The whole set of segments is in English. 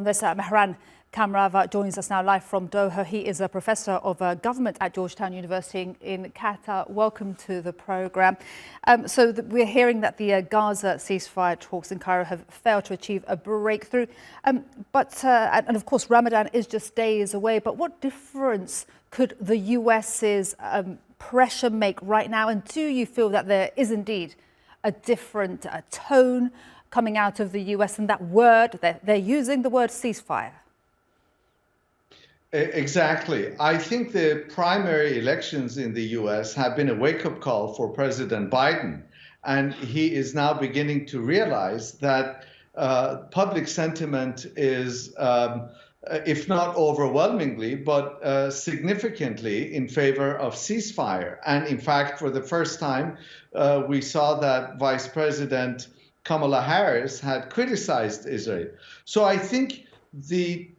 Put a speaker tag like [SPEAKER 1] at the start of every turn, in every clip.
[SPEAKER 1] this. Mehran Kamrava joins us now live from Doha. He is a professor of government at Georgetown University in Qatar. Welcome to the programme. We're hearing that the Gaza ceasefire talks in Cairo have failed to achieve a breakthrough. And of course, Ramadan is just days away. But what difference could the US's pressure make right now? And do you feel that there is indeed a different tone coming out of the US and that word, they're using the word ceasefire?
[SPEAKER 2] Exactly. I think the primary elections in the US have been a wake-up call for President Biden. And he is now beginning to realize that public sentiment is, if not overwhelmingly, but significantly in favor of ceasefire. And in fact, for the first time, we saw that Vice President Kamala Harris had criticized Israel. So I think the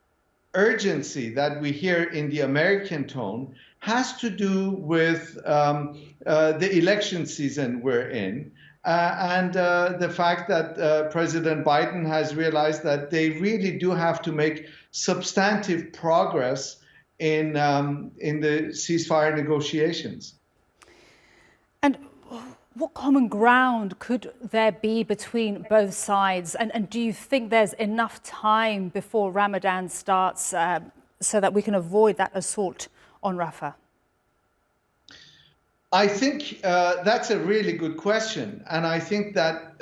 [SPEAKER 2] urgency that we hear in the American tone has to do with the election season we're in and the fact that President Biden has realized that they really do have to make substantive progress in the ceasefire negotiations. And
[SPEAKER 1] what common ground could there be between both sides? And do you think there's enough time before Ramadan starts so that we can avoid that assault on Rafah?
[SPEAKER 2] I think that's a really good question. And I think that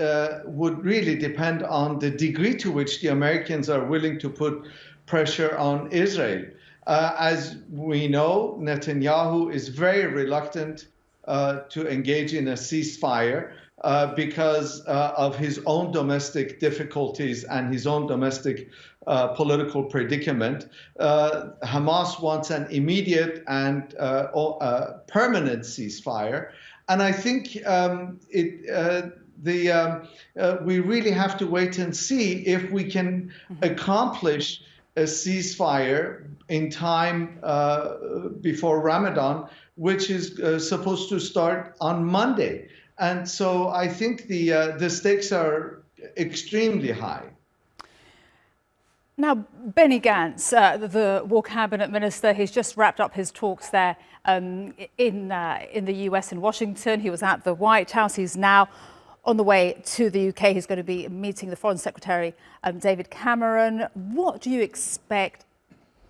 [SPEAKER 2] would really depend on the degree to which the Americans are willing to put pressure on Israel. As we know, Netanyahu is very reluctant to engage in a ceasefire because of his own domestic difficulties and his own domestic political predicament. Hamas wants an immediate and permanent ceasefire. And I think we really have to wait and see if we can accomplish a ceasefire in time before Ramadan, which is supposed to start on Monday. And so I think the stakes are extremely high.
[SPEAKER 1] Now, Benny Gantz, the War Cabinet Minister, he's just wrapped up his talks there in the US in Washington. He was at the White House. He's now on the way to the UK. He's going to be meeting the Foreign Secretary, David Cameron. What do you expect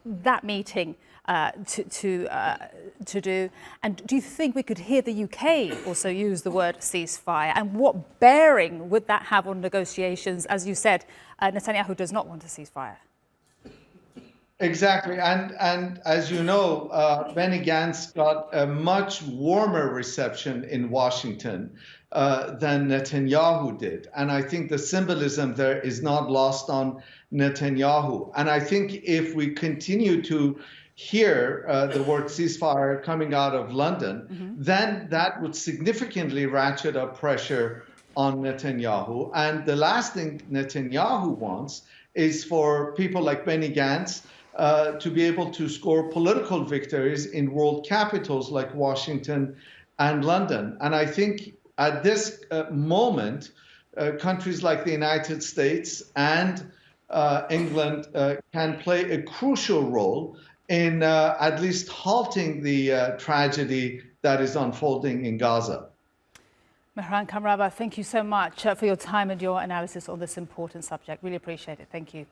[SPEAKER 1] that meeting to do? And do you think we could hear the UK also use the word ceasefire? And what bearing would that have on negotiations? As you said, Netanyahu does not want a ceasefire.
[SPEAKER 2] Exactly. And as you know, Benny Gantz got a much warmer reception in Washington than Netanyahu did. And I think the symbolism there is not lost on Netanyahu. And I think if we continue to hear the word ceasefire coming out of London, then that would significantly ratchet up pressure on Netanyahu. And the last thing Netanyahu wants is for people like Benny Gantz to be able to score political victories in world capitals like Washington and London. And I think at this moment, countries like the United States and England can play a crucial role in at least halting the tragedy that is unfolding in Gaza.
[SPEAKER 1] Mehran Kamrava, thank you so much for your time and your analysis on this important subject. Really appreciate it. Thank you.